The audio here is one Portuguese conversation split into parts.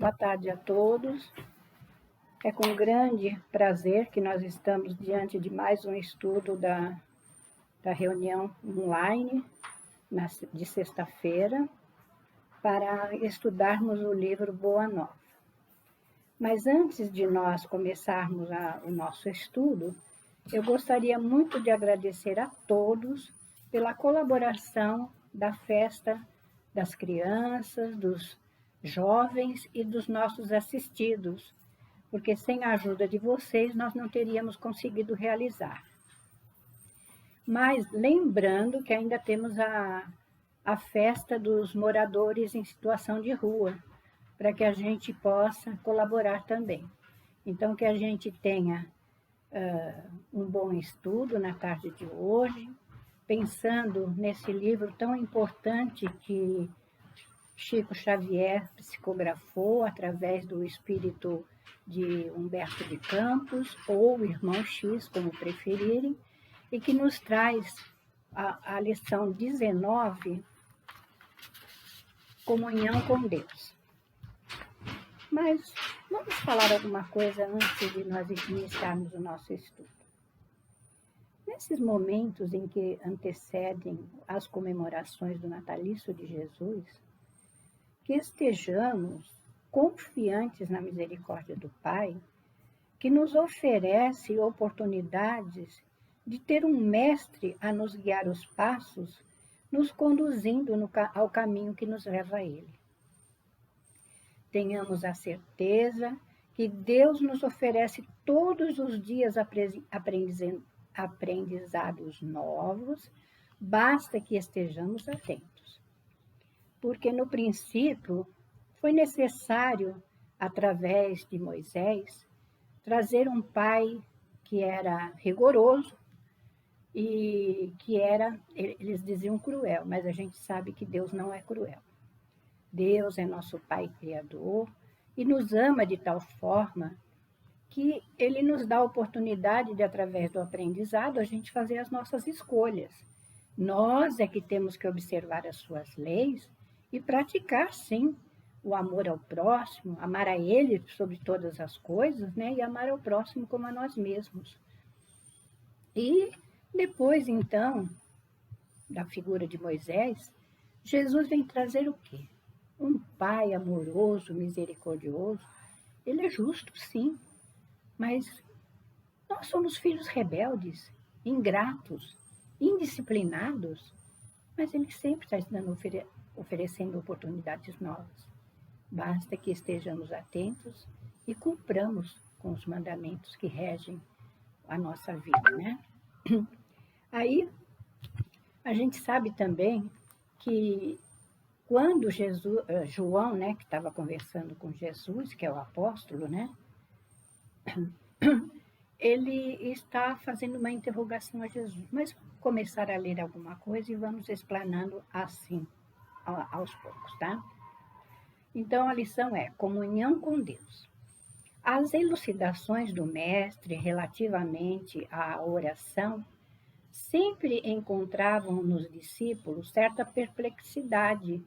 Boa tarde a todos. É com grande prazer que nós estamos diante de mais um estudo da reunião online de sexta-feira para estudarmos o livro Boa Nova. Mas antes de nós começarmos o nosso estudo, eu gostaria muito de agradecer a todos pela colaboração da festa das crianças, dos jovens e dos nossos assistidos, porque sem a ajuda de vocês nós não teríamos conseguido realizar. Mas lembrando que ainda temos a festa dos moradores em situação de rua, para que a gente possa colaborar também. Então, que a gente tenha um bom estudo na tarde de hoje, pensando nesse livro tão importante que Chico Xavier psicografou através do espírito de Humberto de Campos, ou Irmão X, como preferirem, e que nos traz a lição 19, Comunhão com Deus. Mas vamos falar alguma coisa antes de nós iniciarmos o nosso estudo. Nesses momentos em que antecedem as comemorações do natalício de Jesus, que estejamos confiantes na misericórdia do Pai, que nos oferece oportunidades de ter um mestre a nos guiar os passos, nos conduzindo ao caminho que nos leva a Ele. Tenhamos a certeza que Deus nos oferece todos os dias aprendizados novos, basta que estejamos atentos. Porque no princípio foi necessário, através de Moisés, trazer um pai que era rigoroso e que era, eles diziam cruel, mas a gente sabe que Deus não é cruel. Deus é nosso Pai Criador e nos ama de tal forma que Ele nos dá a oportunidade de, através do aprendizado, a gente fazer as nossas escolhas. Nós é que temos que observar as suas leis e praticar, sim, o amor ao próximo, amar a Ele sobre todas as coisas, né? E amar ao próximo como a nós mesmos. E depois, então, da figura de Moisés, Jesus vem trazer o quê? Um pai amoroso, misericordioso. Ele é justo, sim, mas nós somos filhos rebeldes, ingratos, indisciplinados, mas Ele sempre está oferecendo oportunidades novas. Basta que estejamos atentos e cumpramos com os mandamentos que regem a nossa vida, né? Aí, a gente sabe também que quando João, né, que estava conversando com Jesus, que é o apóstolo, né? Ele está fazendo uma interrogação a Jesus. Mas vamos começar a ler alguma coisa e vamos explanando assim, aos poucos, tá? Então, a lição é comunhão com Deus. As elucidações do mestre relativamente à oração sempre encontravam nos discípulos certa perplexidade,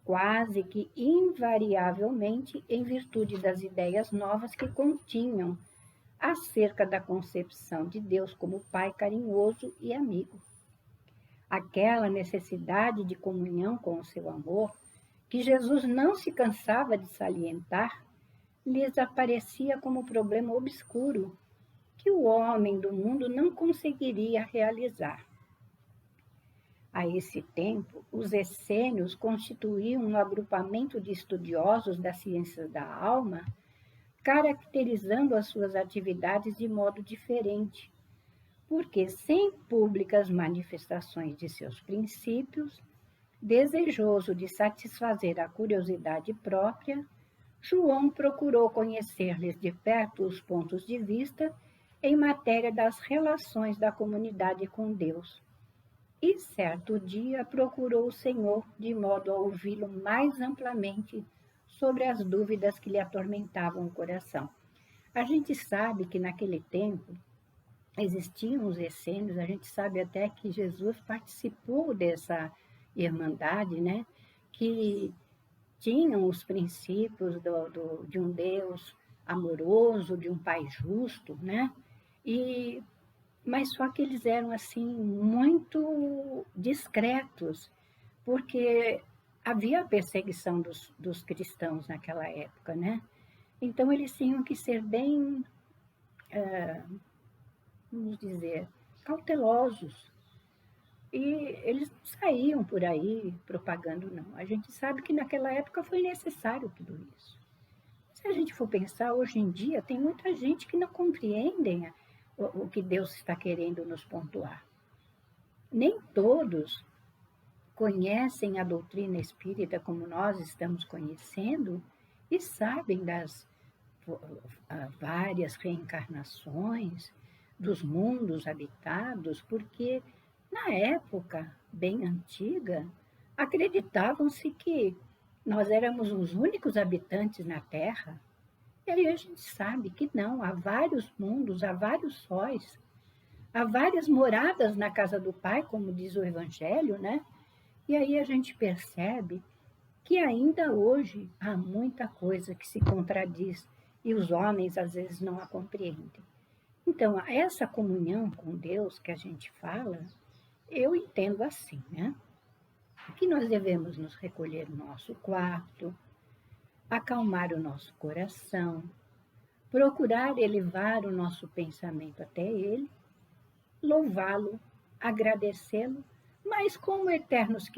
quase que invariavelmente em virtude das ideias novas que continham acerca da concepção de Deus como Pai carinhoso e amigo. Aquela necessidade de comunhão com o seu amor, que Jesus não se cansava de salientar, lhes aparecia como problema obscuro, que o homem do mundo não conseguiria realizar. A esse tempo, os essênios constituíam um agrupamento de estudiosos das ciências da alma, caracterizando as suas atividades de modo diferente, porque, sem públicas manifestações de seus princípios, desejoso de satisfazer a curiosidade própria, João procurou conhecer-lhes de perto os pontos de vista em matéria das relações da comunidade com Deus. E certo dia procurou o Senhor de modo a ouvi-lo mais amplamente sobre as dúvidas que lhe atormentavam o coração. A gente sabe que naquele tempo existiam os essênios, a gente sabe até que Jesus participou dessa irmandade, né? Que tinham os princípios de um Deus amoroso, de um Pai justo, né? Mas só que eles eram assim muito discretos, porque havia a perseguição dos cristãos naquela época, né? Então eles tinham que ser bem, vamos dizer, cautelosos. E eles não saíam por aí propagando, não. A gente sabe que naquela época foi necessário tudo isso. Se a gente for pensar, hoje em dia, tem muita gente que não compreendem o que Deus está querendo nos pontuar. Nem todos conhecem a doutrina espírita como nós estamos conhecendo e sabem das várias reencarnações, dos mundos habitados, porque na época bem antiga acreditavam-se que nós éramos os únicos habitantes na Terra. E aí a gente sabe que não, há vários mundos, há vários sóis, há várias moradas na casa do Pai, como diz o Evangelho, né? E aí a gente percebe que ainda hoje há muita coisa que se contradiz e os homens às vezes não a compreendem. Então, essa comunhão com Deus que a gente fala, eu entendo assim, né? Que nós devemos nos recolher no nosso quarto, acalmar o nosso coração, procurar elevar o nosso pensamento até Ele, louvá-lo, agradecê-lo, mas como eternos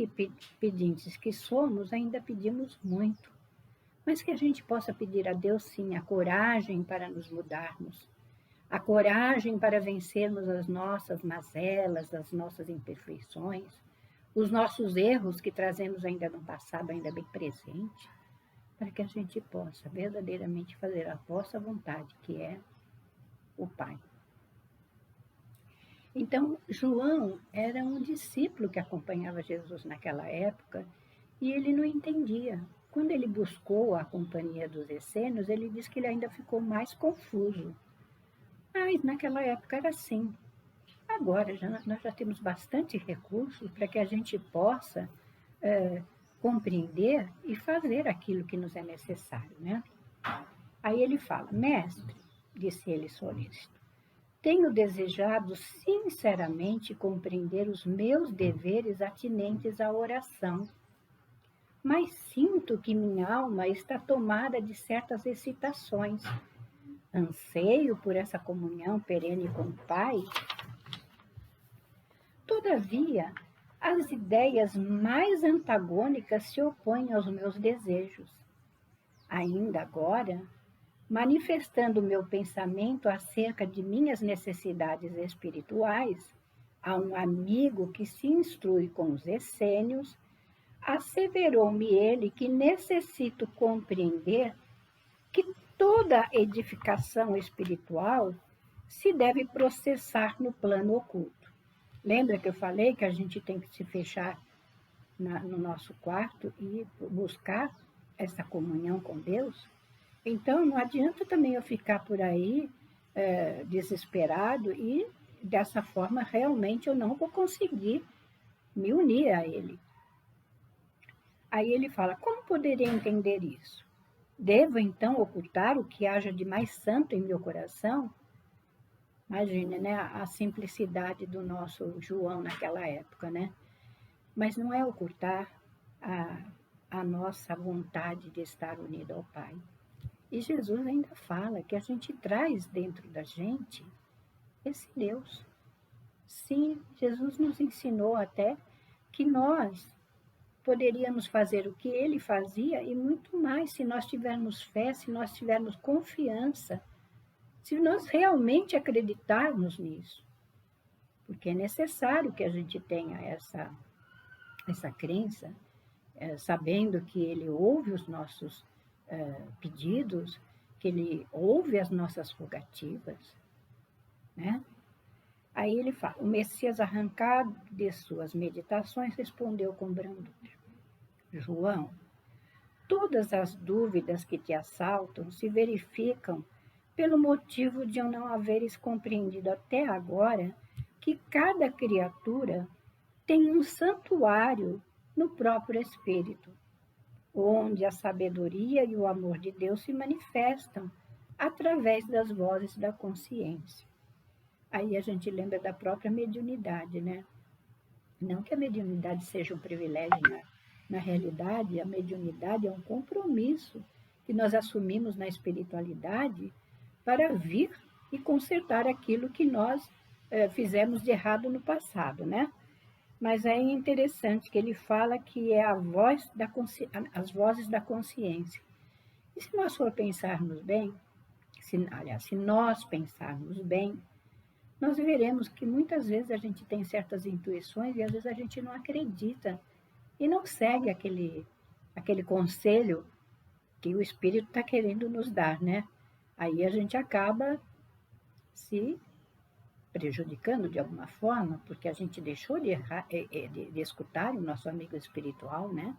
pedintes que somos, ainda pedimos muito. Mas que a gente possa pedir a Deus, sim, a coragem para nos mudarmos, a coragem para vencermos as nossas mazelas, as nossas imperfeições, os nossos erros que trazemos ainda no passado, ainda bem presente, para que a gente possa verdadeiramente fazer a vossa vontade, que é o Pai. Então, João era um discípulo que acompanhava Jesus naquela época e ele não entendia. Quando ele buscou a companhia dos essênios, ele disse que ele ainda ficou mais confuso. Mas naquela época era assim. Agora nós já temos bastante recursos para que a gente possa compreender e fazer aquilo que nos é necessário, né? Aí ele fala, mestre, disse ele solícito, tenho desejado sinceramente compreender os meus deveres atinentes à oração, mas sinto que minha alma está tomada de certas excitações. Anseio por essa comunhão perene com o Pai. Todavia, as ideias mais antagônicas se opõem aos meus desejos. Ainda agora, manifestando meu pensamento acerca de minhas necessidades espirituais a um amigo que se instrui com os essênios, asseverou-me ele que necessito compreender que toda edificação espiritual se deve processar no plano oculto. Lembra que eu falei que a gente tem que se fechar no nosso quarto e buscar essa comunhão com Deus? Então, não adianta também eu ficar por aí desesperado e, dessa forma, realmente eu não vou conseguir me unir a Ele. Aí ele fala, como poderia entender isso? Devo, então, ocultar o que haja de mais santo em meu coração? Imagine, né, a simplicidade do nosso João naquela época, né? Mas não é ocultar a nossa vontade de estar unido ao Pai. E Jesus ainda fala que a gente traz dentro da gente esse Deus. Sim, Jesus nos ensinou até que nós poderíamos fazer o que ele fazia e muito mais se nós tivermos fé, se nós tivermos confiança, se nós realmente acreditarmos nisso. Porque é necessário que a gente tenha essa crença, sabendo que ele ouve os nossos pedidos, que ele ouve as nossas rogativas, né? Aí ele fala, o Messias arrancado de suas meditações respondeu com brandura, João, todas as dúvidas que te assaltam se verificam pelo motivo de eu não haveres compreendido até agora que cada criatura tem um santuário no próprio espírito. onde a sabedoria e o amor de Deus se manifestam através das vozes da consciência. Aí a gente lembra da própria mediunidade, né? Não que a mediunidade seja um privilégio, né? Na realidade, a mediunidade é um compromisso que nós assumimos na espiritualidade para vir e consertar aquilo que nós fizemos de errado no passado, né? Mas é interessante que ele fala que é a voz da as vozes da consciência. E se nós for pensarmos bem, se nós pensarmos bem, nós veremos que muitas vezes a gente tem certas intuições e às vezes a gente não acredita e não segue aquele conselho que o Espírito está querendo nos dar, né? Aí a gente acaba se prejudicando de alguma forma, porque a gente deixou de escutar o nosso amigo espiritual, né?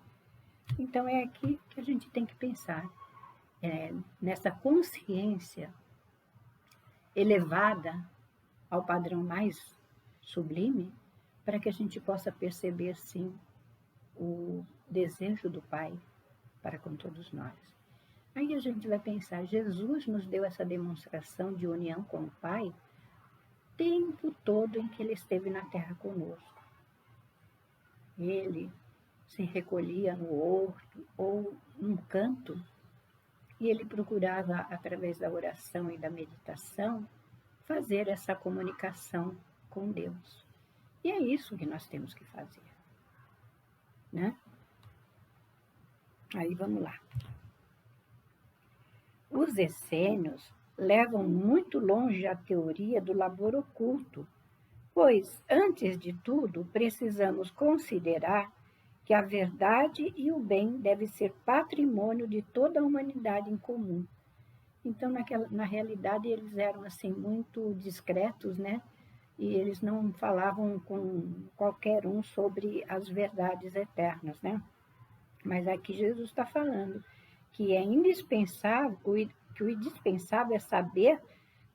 Então é aqui que a gente tem que pensar, nessa consciência elevada ao padrão mais sublime, para que a gente possa perceber, sim, o desejo do Pai para com todos nós. Aí a gente vai pensar, Jesus nos deu essa demonstração de união com o Pai o tempo todo em que Ele esteve na Terra conosco. Ele se recolhia no horto ou num canto e Ele procurava, através da oração e da meditação, fazer essa comunicação com Deus. E é isso que nós temos que fazer, né? Aí vamos lá. Os essênios levam muito longe a teoria do labor oculto, pois, antes de tudo, precisamos considerar que a verdade e o bem devem ser patrimônio de toda a humanidade em comum. Então, na realidade, eles eram assim muito discretos, né? E eles não falavam com qualquer um sobre as verdades eternas, né? Mas aqui Jesus está falando que é indispensável, que o indispensável é saber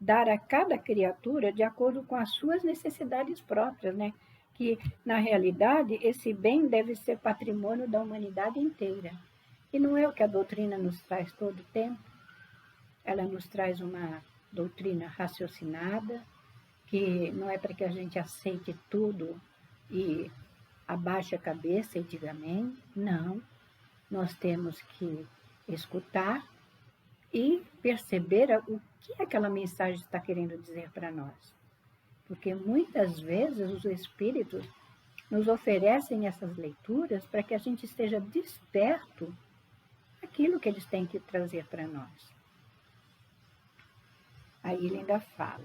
dar a cada criatura de acordo com as suas necessidades próprias, né? Que, na realidade, esse bem deve ser patrimônio da humanidade inteira. E não é o que a doutrina nos traz todo o tempo. Ela nos traz uma doutrina raciocinada, que não é para que a gente aceite tudo e abaixe a cabeça e diga amém. Não. Nós temos que escutar e perceber o que aquela mensagem está querendo dizer para nós. Porque muitas vezes os espíritos nos oferecem essas leituras para que a gente esteja desperto àquilo que eles têm que trazer para nós. Aí ele ainda fala.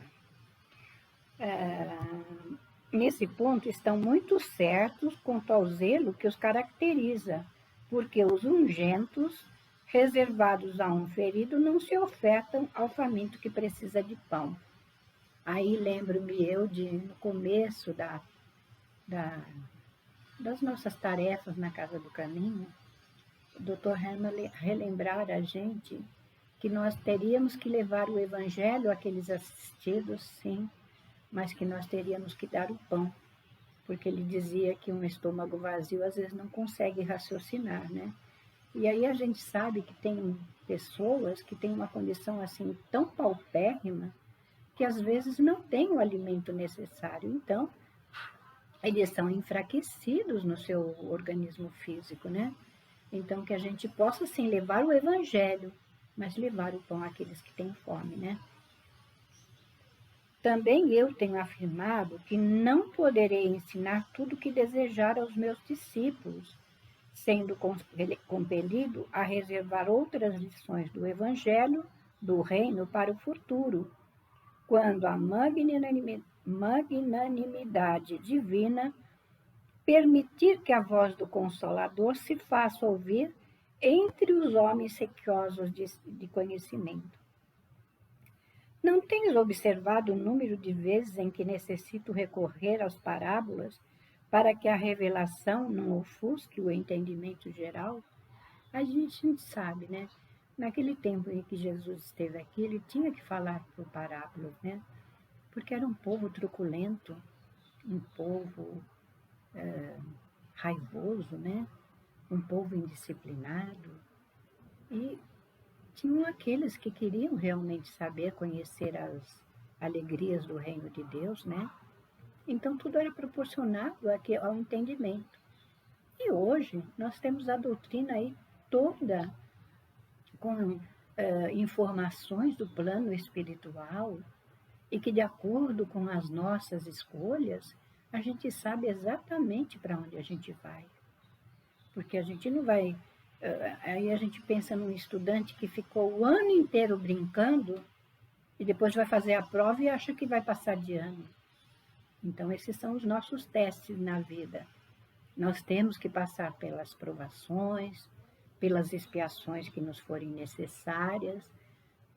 Nesse ponto estão muito certos quanto ao zelo que os caracteriza, porque os ungentos, reservados a um ferido, não se ofertam ao faminto que precisa de pão. Aí lembro-me eu no começo das nossas tarefas na Casa do Caminho, o Dr. Hermann relembrar a gente que nós teríamos que levar o Evangelho àqueles assistidos, sim, mas que nós teríamos que dar o pão, porque ele dizia que um estômago vazio às vezes não consegue raciocinar, né? E aí a gente sabe que tem pessoas que têm uma condição assim tão paupérrima que às vezes não têm o alimento necessário. Então, eles são enfraquecidos no seu organismo físico, né? Então, que a gente possa, sim, levar o evangelho, mas levar o pão àqueles que têm fome, né? Também eu tenho afirmado que não poderei ensinar tudo o que desejar aos meus discípulos, sendo compelido a reservar outras lições do Evangelho, do Reino, para o futuro, quando a magnanimidade divina permitir que a voz do Consolador se faça ouvir entre os homens sequiosos de conhecimento. Não tens observado o número de vezes em que necessito recorrer às parábolas para que a revelação não ofusque o entendimento geral? A gente não sabe, né? Naquele tempo em que Jesus esteve aqui, ele tinha que falar por parábolas, né? Porque era um povo truculento, um povo raivoso, né? um povo indisciplinado, e tinham aqueles que queriam realmente saber, conhecer as alegrias do reino de Deus, né? Então tudo era proporcionado ao entendimento. E hoje nós temos a doutrina aí toda com informações do plano espiritual e que, de acordo com as nossas escolhas, a gente sabe exatamente para onde a gente vai. Porque a gente não vai. Aí a gente pensa num estudante que ficou o ano inteiro brincando e depois vai fazer a prova e acha que vai passar de ano. Então, esses são os nossos testes na vida. Nós temos que passar pelas provações, pelas expiações que nos forem necessárias,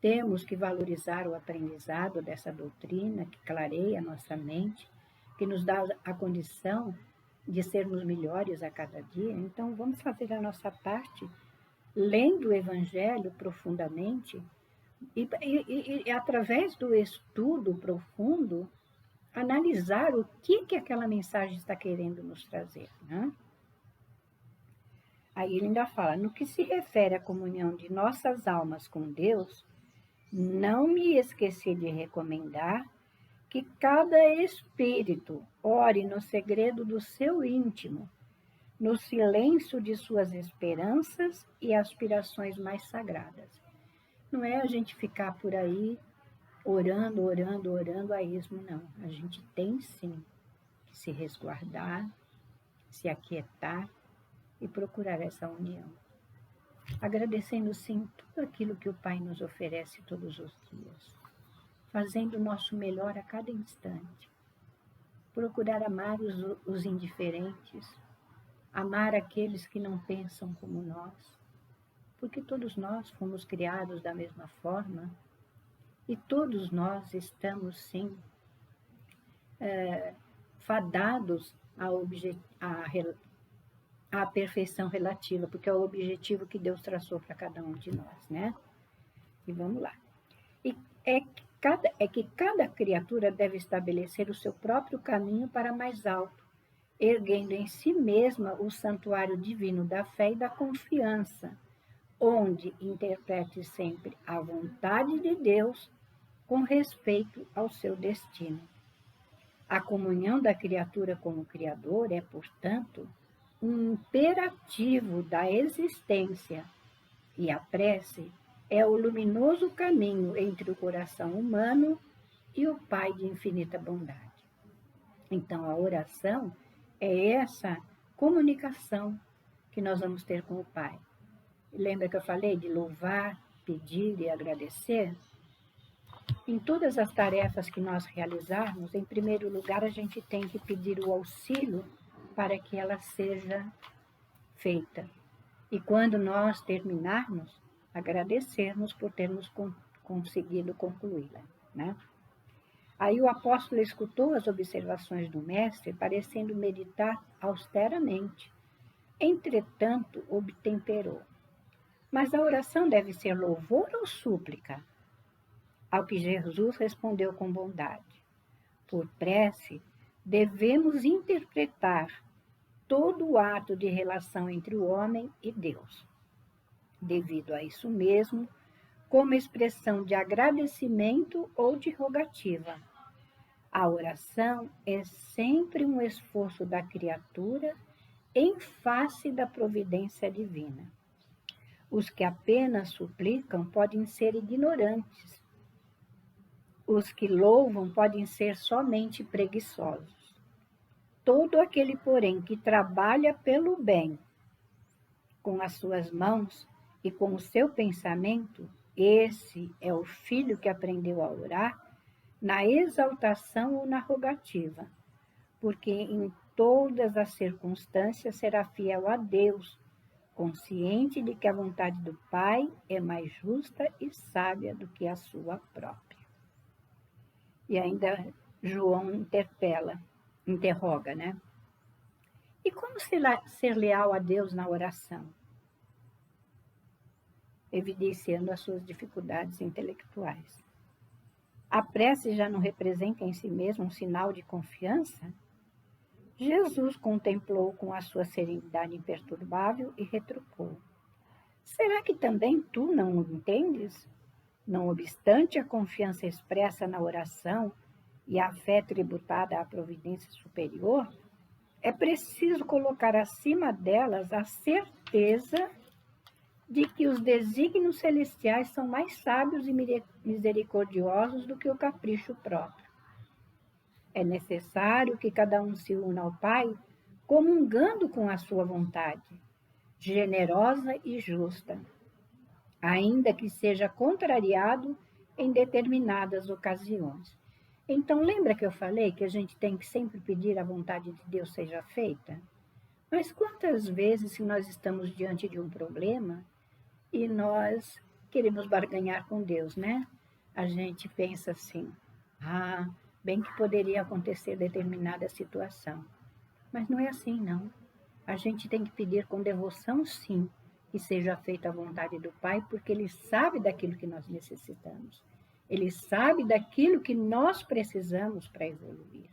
temos que valorizar o aprendizado dessa doutrina que clareia a nossa mente, que nos dá a condição de sermos melhores a cada dia. Então, vamos fazer a nossa parte, lendo o Evangelho profundamente e através do estudo profundo, analisar o que aquela mensagem está querendo nos trazer, né? Aí ele ainda fala, no que se refere à comunhão de nossas almas com Deus, não me esqueci de recomendar que cada espírito ore no segredo do seu íntimo, no silêncio de suas esperanças e aspirações mais sagradas. Não é a gente ficar por aí orando, orando, orando a esmo, não. A gente tem sim que se resguardar, se aquietar e procurar essa união. Agradecendo sim tudo aquilo que o Pai nos oferece todos os dias, fazendo o nosso melhor a cada instante. Procurar amar os indiferentes, amar aqueles que não pensam como nós, porque todos nós fomos criados da mesma forma e todos nós estamos, sim, fadados à perfeição relativa, porque é o objetivo que Deus traçou para cada um de nós, né? E vamos lá. E que cada criatura deve estabelecer o seu próprio caminho para mais alto, erguendo em si mesma o santuário divino da fé e da confiança, onde interprete sempre a vontade de Deus com respeito ao seu destino. A comunhão da criatura com o Criador é, portanto, um imperativo da existência, e a prece é o luminoso caminho entre o coração humano e o Pai de infinita bondade. Então, a oração é essa comunicação que nós vamos ter com o Pai. Lembra que eu falei de louvar, pedir e agradecer? Em todas as tarefas que nós realizarmos, em primeiro lugar, a gente tem que pedir o auxílio para que ela seja feita. E quando nós terminarmos, agradecermos por termos conseguido concluí-la, né? Aí o apóstolo escutou as observações do mestre, parecendo meditar austeramente. Entretanto, obtemperou. Mas a oração deve ser louvor ou súplica? Ao que Jesus respondeu com bondade. Por prece, devemos interpretar todo o ato de relação entre o homem e Deus. Devido a isso mesmo, como expressão de agradecimento ou de rogativa. A oração é sempre um esforço da criatura em face da providência divina. Os que apenas suplicam podem ser ignorantes. Os que louvam podem ser somente preguiçosos. Todo aquele, porém, que trabalha pelo bem com as suas mãos e com o seu pensamento, esse é o filho que aprendeu a orar na exaltação ou na rogativa, porque em todas as circunstâncias será fiel a Deus, consciente de que a vontade do Pai é mais justa e sábia do que a sua própria. E ainda João interroga, né? E como ser leal a Deus na oração? Evidenciando as suas dificuldades intelectuais. A prece já não representa em si mesma um sinal de confiança? Jesus contemplou com a sua serenidade imperturbável e retrucou: será que também tu não o entendes? Não obstante a confiança expressa na oração e a fé tributada à providência superior, é preciso colocar acima delas a certeza de que os desígnios celestiais são mais sábios e misericordiosos do que o capricho próprio. É necessário que cada um se una ao Pai, comungando com a sua vontade, generosa e justa, ainda que seja contrariado em determinadas ocasiões. Então, lembra que eu falei que a gente tem que sempre pedir a vontade de Deus seja feita? Mas quantas vezes, se nós estamos diante de um problema e nós queremos barganhar com Deus, né? A gente pensa assim, bem que poderia acontecer determinada situação. Mas não é assim, não. A gente tem que pedir com devoção, sim, que seja feita a vontade do Pai, porque Ele sabe daquilo que nós necessitamos. Ele sabe daquilo que nós precisamos para evoluir.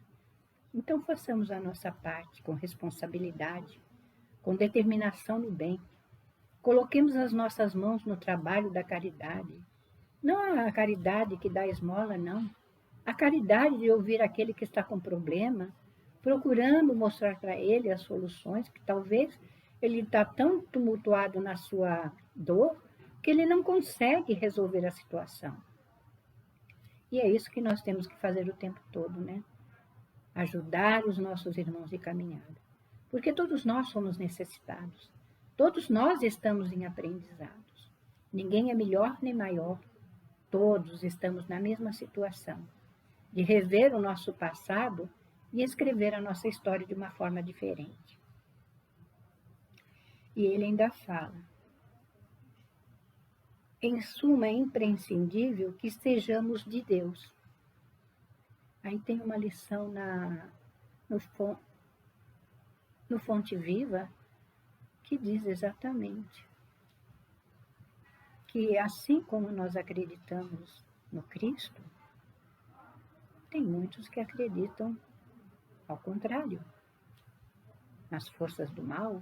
Então, façamos a nossa parte com responsabilidade, com determinação no bem. Coloquemos as nossas mãos no trabalho da caridade. Não a caridade que dá esmola, não. A caridade de ouvir aquele que está com problema, procurando mostrar para ele as soluções, que talvez ele está tão tumultuado na sua dor que ele não consegue resolver a situação. E é isso que nós temos que fazer o tempo todo, né? Ajudar os nossos irmãos de caminhada. Porque todos nós somos necessitados. Todos nós estamos em aprendizados. Ninguém é melhor nem maior. Todos estamos na mesma situação, de rever o nosso passado e escrever a nossa história de uma forma diferente. E ele ainda fala: em suma, é imprescindível que sejamos de Deus. Aí tem uma lição no Fonte Viva que diz exatamente que assim como nós acreditamos no Cristo, tem muitos que acreditam ao contrário, nas forças do mal,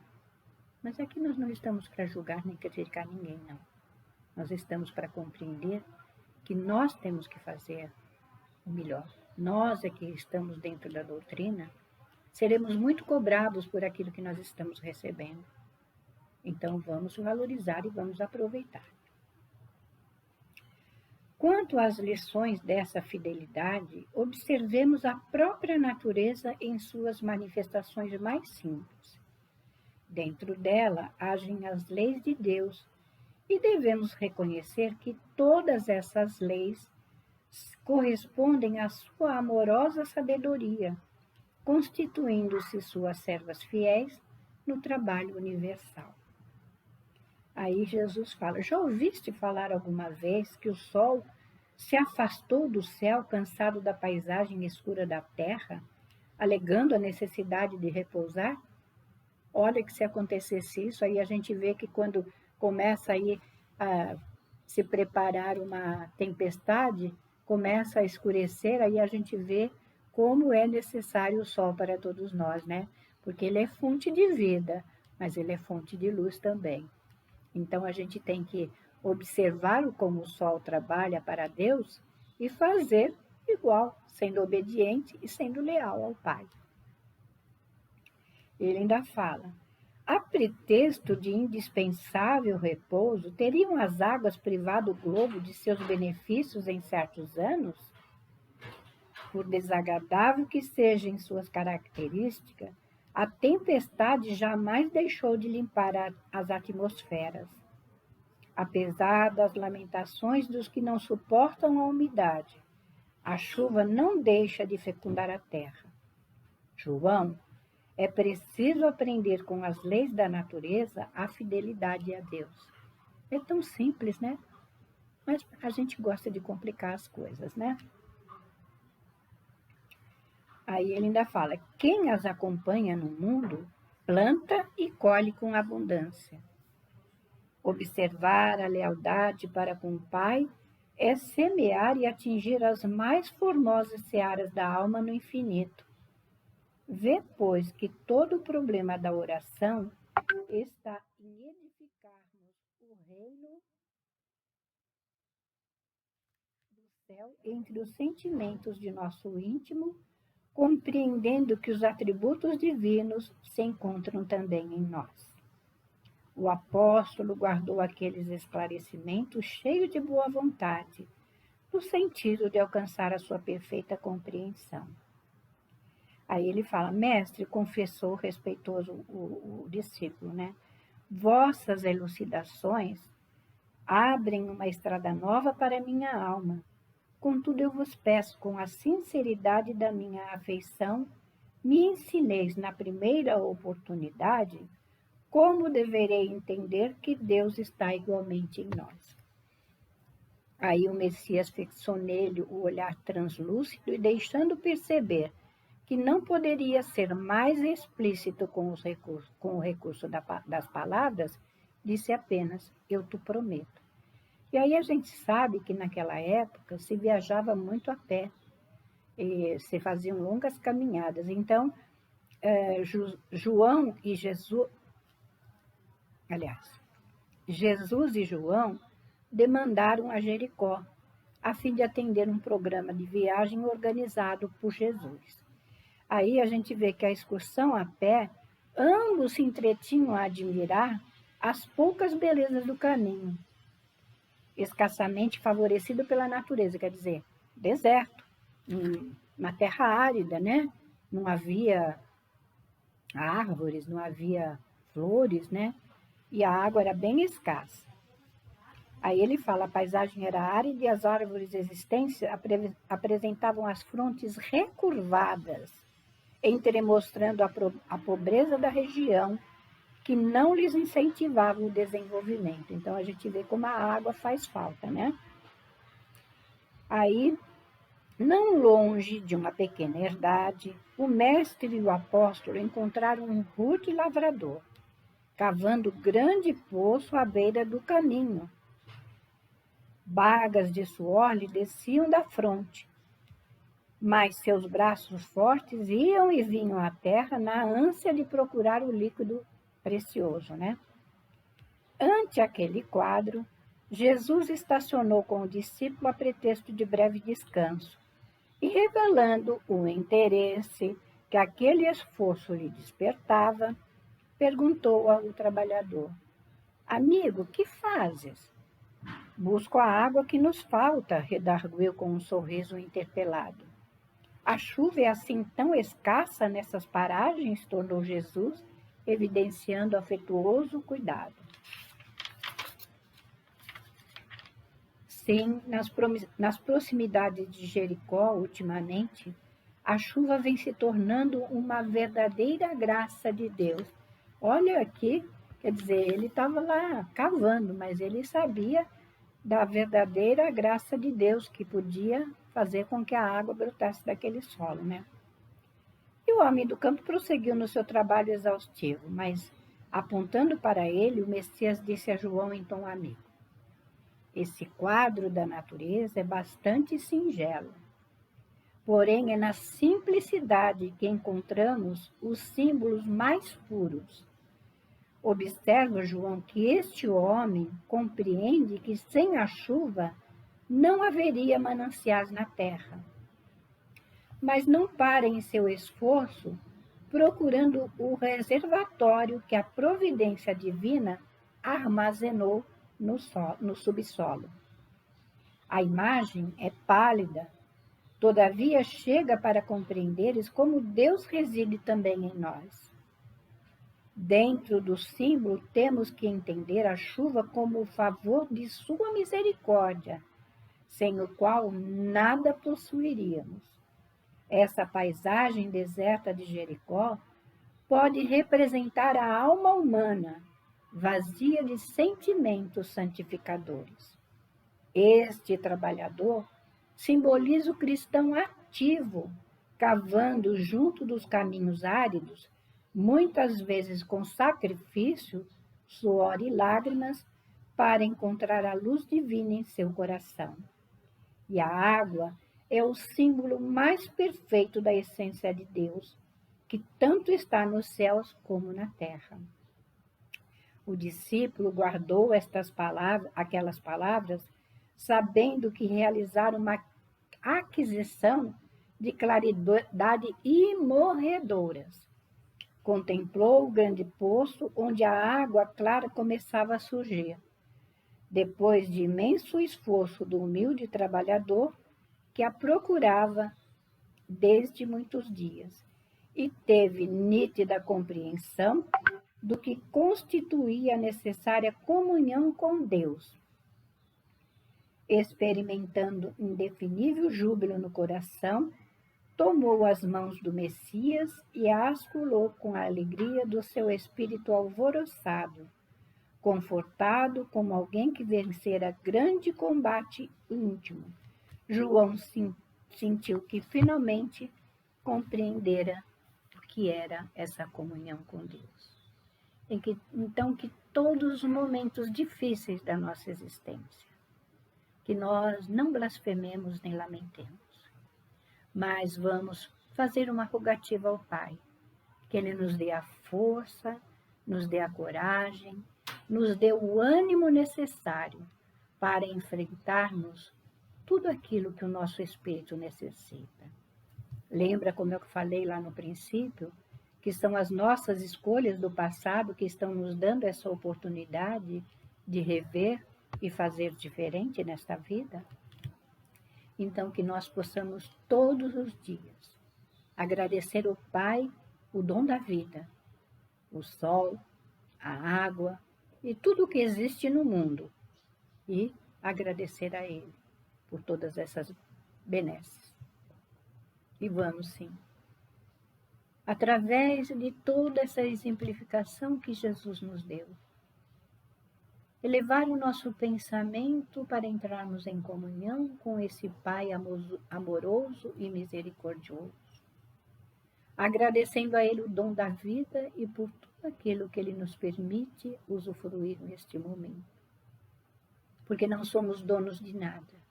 mas aqui nós não estamos para julgar nem criticar ninguém, não. Nós estamos para compreender que nós temos que fazer o melhor. Nós é que estamos dentro da doutrina, seremos muito cobrados por aquilo que nós estamos recebendo. Então vamos valorizar e vamos aproveitar. Quanto às lições dessa fidelidade, observemos a própria natureza em suas manifestações mais simples. Dentro dela agem as leis de Deus e devemos reconhecer que todas essas leis correspondem à sua amorosa sabedoria, constituindo-se suas servas fiéis no trabalho universal. Aí Jesus fala: já ouviste falar alguma vez que o sol se afastou do céu, cansado da paisagem escura da terra, alegando a necessidade de repousar? Olha que se acontecesse isso, aí a gente vê que quando começa aí a se preparar uma tempestade, começa a escurecer, aí a gente vê como é necessário o sol para todos nós, né? Porque ele é fonte de vida, mas ele é fonte de luz também. Então, a gente tem que observar como o sol trabalha para Deus e fazer igual, sendo obediente e sendo leal ao Pai. Ele ainda fala: a pretexto de indispensável repouso, teriam as águas privado o globo de seus benefícios em certos anos? Por desagradável que seja em suas características, a tempestade jamais deixou de limpar as atmosferas. Apesar das lamentações dos que não suportam a umidade, a chuva não deixa de fecundar a terra. João, é preciso aprender com as leis da natureza a fidelidade a Deus. É tão simples, né? Mas a gente gosta de complicar as coisas, né? Aí ele ainda fala: quem as acompanha no mundo, planta e colhe com abundância. Observar a lealdade para com o Pai é semear e atingir as mais formosas searas da alma no infinito. vê, pois, que todo o problema da oração está em edificarmos o reino do céu entre os sentimentos de nosso íntimo, compreendendo que os atributos divinos se encontram também em nós. O apóstolo guardou aqueles esclarecimentos cheio de boa vontade, no sentido de alcançar a sua perfeita compreensão. Aí ele fala, mestre, confessou respeitoso o discípulo, né? Vossas elucidações abrem uma estrada nova para minha alma. Contudo, eu vos peço, com a sinceridade da minha afeição, me ensineis na primeira oportunidade como deverei entender que Deus está igualmente em nós. Aí o Messias fixou nele o olhar translúcido e, deixando perceber que não poderia ser mais explícito com o recurso das palavras, disse apenas, eu te prometo. E aí a gente sabe que naquela época se viajava muito a pé, e se faziam longas caminhadas. Então, João e Jesus, aliás, Jesus e João demandaram a Jericó, a fim de atender um programa de viagem organizado por Jesus. Aí a gente vê que a excursão a pé, ambos se entretinham a admirar as poucas belezas do caminho, escassamente favorecido pela natureza, quer dizer, deserto, uma terra árida, né? Não havia árvores, não havia flores, né? E a água era bem escassa. Aí ele fala, a paisagem era árida e as árvores existentes apresentavam as frontes recurvadas, entremostrando a pobreza da região, que não lhes incentivava o desenvolvimento. Então, a gente vê como a água faz falta, né? Aí, não longe de uma pequena herdade, o mestre e o apóstolo encontraram um rude lavrador, cavando grande poço à beira do caminho. Bagas de suor lhe desciam da fronte, mas seus braços fortes iam e vinham à terra na ânsia de procurar o líquido precioso, né? Ante aquele quadro, Jesus estacionou com o discípulo a pretexto de breve descanso e, revelando o interesse que aquele esforço lhe despertava, perguntou ao trabalhador, amigo, que fazes? Busco a água que nos falta, redarguiu com um sorriso interpelado. A chuva é assim tão escassa nessas paragens, tornou Jesus, evidenciando afetuoso cuidado. Sim, nas proximidades de Jericó, ultimamente, a chuva vem se tornando uma verdadeira graça de Deus. Olha aqui, quer dizer, ele estava lá cavando, mas ele sabia da verdadeira graça de Deus que podia fazer com que a água brotasse daquele solo, né? E o homem do campo prosseguiu no seu trabalho exaustivo, mas, apontando para ele, o Messias disse a João em tom amigo, esse quadro da natureza é bastante singelo, porém é na simplicidade que encontramos os símbolos mais puros. Observa, João, que este homem compreende que sem a chuva não haveria mananciais na terra. Mas não para em seu esforço procurando o reservatório que a providência divina armazenou no subsolo. A imagem é pálida, todavia chega para compreenderes como Deus reside também em nós. Dentro do símbolo, temos que entender a chuva como o favor de sua misericórdia, sem o qual nada possuiríamos. Essa paisagem deserta de Jericó pode representar a alma humana, vazia de sentimentos santificadores. Este trabalhador simboliza o cristão ativo, cavando junto dos caminhos áridos, muitas vezes com sacrifício, suor e lágrimas, para encontrar a luz divina em seu coração. E a água é o símbolo mais perfeito da essência de Deus, que tanto está nos céus como na terra. O discípulo guardou aquelas palavras, sabendo que realizara uma aquisição de claridade imorredoras. Contemplou o grande poço onde a água clara começava a surgir. Depois de imenso esforço do humilde trabalhador, que a procurava desde muitos dias, e teve nítida compreensão do que constituía a necessária comunhão com Deus. Experimentando indefinível júbilo no coração, tomou as mãos do Messias e as colou com a alegria do seu espírito alvoroçado, confortado como alguém que vencera grande combate íntimo. João sentiu que finalmente compreendera o que era essa comunhão com Deus. Então, que todos os momentos difíceis da nossa existência, que nós não blasfememos nem lamentemos, mas vamos fazer uma rogativa ao Pai, que Ele nos dê a força, nos dê a coragem, nos dê o ânimo necessário para enfrentarmos tudo aquilo que o nosso espírito necessita. Lembra como eu falei lá no princípio, que são as nossas escolhas do passado que estão nos dando essa oportunidade de rever e fazer diferente nesta vida? Então, que nós possamos todos os dias agradecer ao Pai o dom da vida, o sol, a água e tudo o que existe no mundo, e agradecer a Ele por todas essas benesses. E vamos sim, através de toda essa exemplificação que Jesus nos deu, elevar o nosso pensamento para entrarmos em comunhão com esse Pai amoroso e misericordioso, agradecendo a Ele o dom da vida e por tudo aquilo que Ele nos permite usufruir neste momento. Porque não somos donos de nada.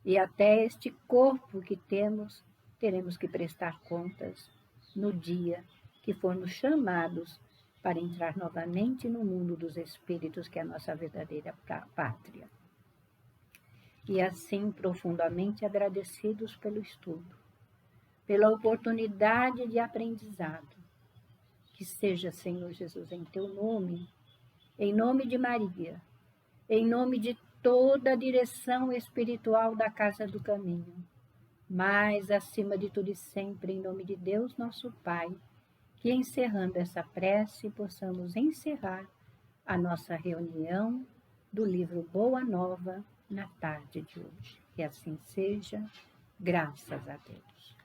E até este corpo que temos, teremos que prestar contas no dia que formos chamados para entrar novamente no mundo dos espíritos, que é a nossa verdadeira pátria. E assim, profundamente agradecidos pelo estudo, pela oportunidade de aprendizado, que seja, Senhor Jesus, em Teu nome, em nome de Maria, em nome de toda a direção espiritual da Casa do Caminho, mas, acima de tudo e sempre, em nome de Deus, nosso Pai, que encerrando essa prece, possamos encerrar a nossa reunião do livro Boa Nova na tarde de hoje. Que assim seja, graças a Deus.